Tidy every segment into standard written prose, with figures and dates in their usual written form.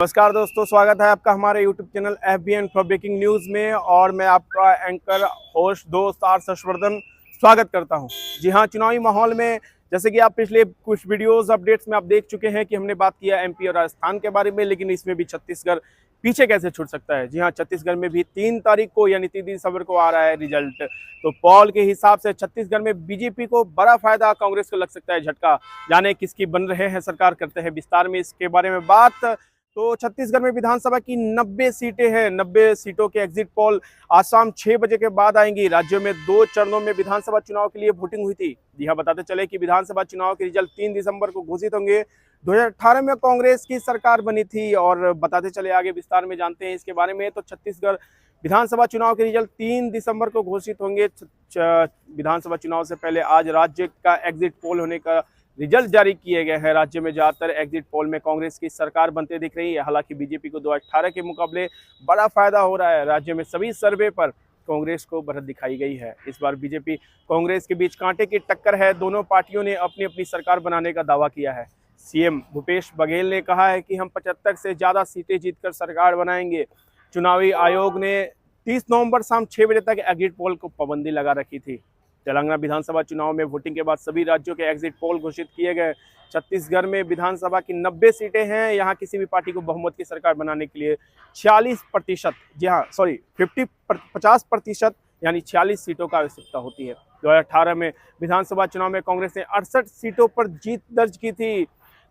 नमस्कार दोस्तों, स्वागत है आपका हमारे YouTube channel FBN for breaking news में। और मैं आपका एंकर होस्ट दोस्त आर हर्षवर्धन स्वागत करता हूं। जी हां, चुनावी माहौल में जैसे कि आप पिछले कुछ वीडियोस अपडेट्स में आप देख चुके हैं कि हमने बात किया MP और राजस्थान के बारे में, लेकिन इसमें भी छत्तीसगढ़ पीछे कैसे छूट सकता है। जी हाँ, छत्तीसगढ़ में भी 3 तारीख को यानी 3 दिसंबर को आ रहा है रिजल्ट। तो पोल के हिसाब से छत्तीसगढ़ में बीजेपी को बड़ा फायदा, कांग्रेस को लग सकता है झटका। जाने किसकी बन रहे हैं सरकार, करते हैं विस्तार में इसके बारे में बात। तो छत्तीसगढ़ में विधानसभा की 90 सीटें हैं। 90 सीटों के एग्जिट पोल आज शाम 6 बजे के बाद आएंगी। राज्यों में 2 चरणों में विधानसभा चुनाव के लिए वोटिंग हुई थी। जी हाँ, बताते चले कि विधानसभा चुनाव के रिजल्ट 3 दिसंबर को घोषित होंगे। 2018 में कांग्रेस की सरकार बनी थी और बताते चले आगे विस्तार में जानते हैं इसके बारे में। तो छत्तीसगढ़ विधानसभा चुनाव के रिजल्ट 3 दिसंबर को घोषित होंगे। विधानसभा चुनाव से पहले आज राज्य का एग्जिट पोल होने का रिजल्ट जारी किए गए हैं। राज्य में ज्यादातर एग्जिट पोल में कांग्रेस की सरकार बनते दिख रही है। हालांकि बीजेपी को 2018 के मुकाबले बड़ा फायदा हो रहा है। राज्य में सभी सर्वे पर कांग्रेस को बढ़त दिखाई गई है। इस बार बीजेपी कांग्रेस के बीच कांटे की टक्कर है। दोनों पार्टियों ने अपनी अपनी सरकार बनाने का दावा किया है। सीएम भूपेश बघेल ने कहा है कि हम 75 से ज्यादा सीटें जीतकर सरकार बनाएंगे। चुनावी आयोग ने 30 नवंबर शाम 6 बजे तक एग्जिट पोल को पाबंदी लगा रखी थी। तेलंगाना विधानसभा चुनाव में वोटिंग के बाद सभी राज्यों के एग्जिट पोल घोषित किए गए। छत्तीसगढ़ में विधानसभा की 90 सीटें हैं। यहाँ किसी भी पार्टी को बहुमत की सरकार बनाने के लिए 46%, जी हाँ सॉरी 50% यानी 46 सीटों का आवश्यकता होती है। 2018 में विधानसभा चुनाव में कांग्रेस ने 68 सीटों पर जीत दर्ज की थी।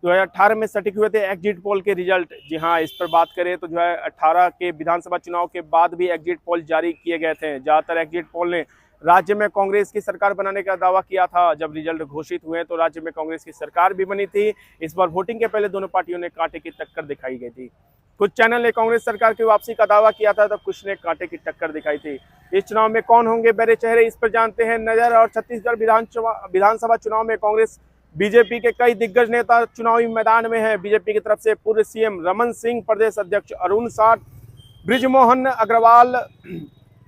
2018 में सटीक हुए थे एग्जिट पोल के रिजल्ट। जी हाँ, इस पर बात करें तो 2018 के विधानसभा चुनाव के बाद भी एग्जिट पोल जारी किए गए थे। ज्यादातर एग्जिट पोल ने राज्य में कांग्रेस की सरकार बनाने का दावा किया था। जब रिजल्ट घोषित हुए तो राज्य में कांग्रेस की सरकार भी बनी थी। इस बार वोटिंग के पहले दोनों पार्टियों ने कांटे की टक्कर दिखाई गई थी। कुछ चैनल ने कांग्रेस सरकार की वापसी का दावा किया था, तो कुछ ने कांटे की टक्कर दिखाई थी। इस चुनाव में कौन होंगे बड़े चेहरे, इस पर जानते हैं नजर। और छत्तीसगढ़ विधानसभा चुनाव में कांग्रेस बीजेपी के कई दिग्गज नेता चुनावी मैदान में हैं। बीजेपी की तरफ से पूर्व सीएम रमन सिंह, प्रदेश अध्यक्ष अरुण साठ, बृजमोहन अग्रवाल,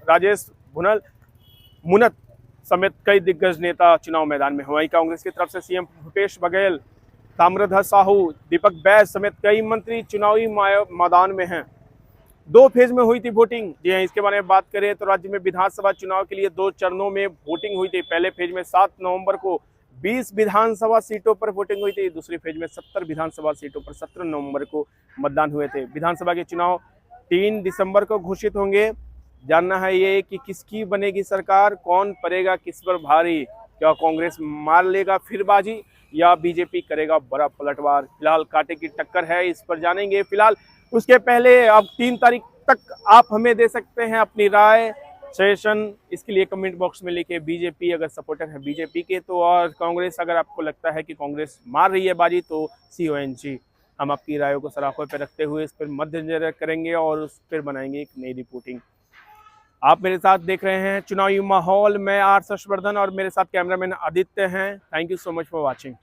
राजेश मुनत समेत कई दिग्गज नेता चुनाव मैदान में। वहीं कांग्रेस की तरफ से सीएम भूपेश बघेल, ताम्रध्वज साहू, दीपक बैज समेत कई मंत्री चुनावी मैदान में हैं। 2 फेज में हुई थी वोटिंग। जी हाँ, इसके बारे में बात करें तो राज्य में विधानसभा चुनाव के लिए 2 चरणों में वोटिंग हुई थी। पहले फेज में 7 नवंबर को 20 विधानसभा सीटों पर वोटिंग हुई थी। दूसरी फेज में 70 विधानसभा सीटों पर 17 नवंबर को मतदान हुए थे। विधानसभा के चुनाव 3 दिसंबर को घोषित होंगे। जानना है ये कि किसकी बनेगी सरकार, कौन पड़ेगा किस पर भारी। क्या कांग्रेस मार लेगा फिर बाजी या बीजेपी करेगा बड़ा पलटवार। फिलहाल कांटे की टक्कर है, इस पर जानेंगे। फिलहाल उसके पहले अब 3 तारीख तक आप हमें दे सकते हैं अपनी राय, सजेशन। इसके लिए कमेंट बॉक्स में लिखे बीजेपी अगर सपोर्टर है बीजेपी के तो, और कांग्रेस अगर आपको लगता है कि कांग्रेस मार रही है बाजी तो CONG। हम आपकी रायों को सराखों पर रखते हुए इस पर मध्यनजर करेंगे और उस पर बनाएंगे एक नई रिपोर्टिंग। आप मेरे साथ देख रहे हैं चुनावी माहौल। मैं आर हर्षवर्धन और मेरे साथ कैमरामैन आदित्य हैं। Thank you so much for watching.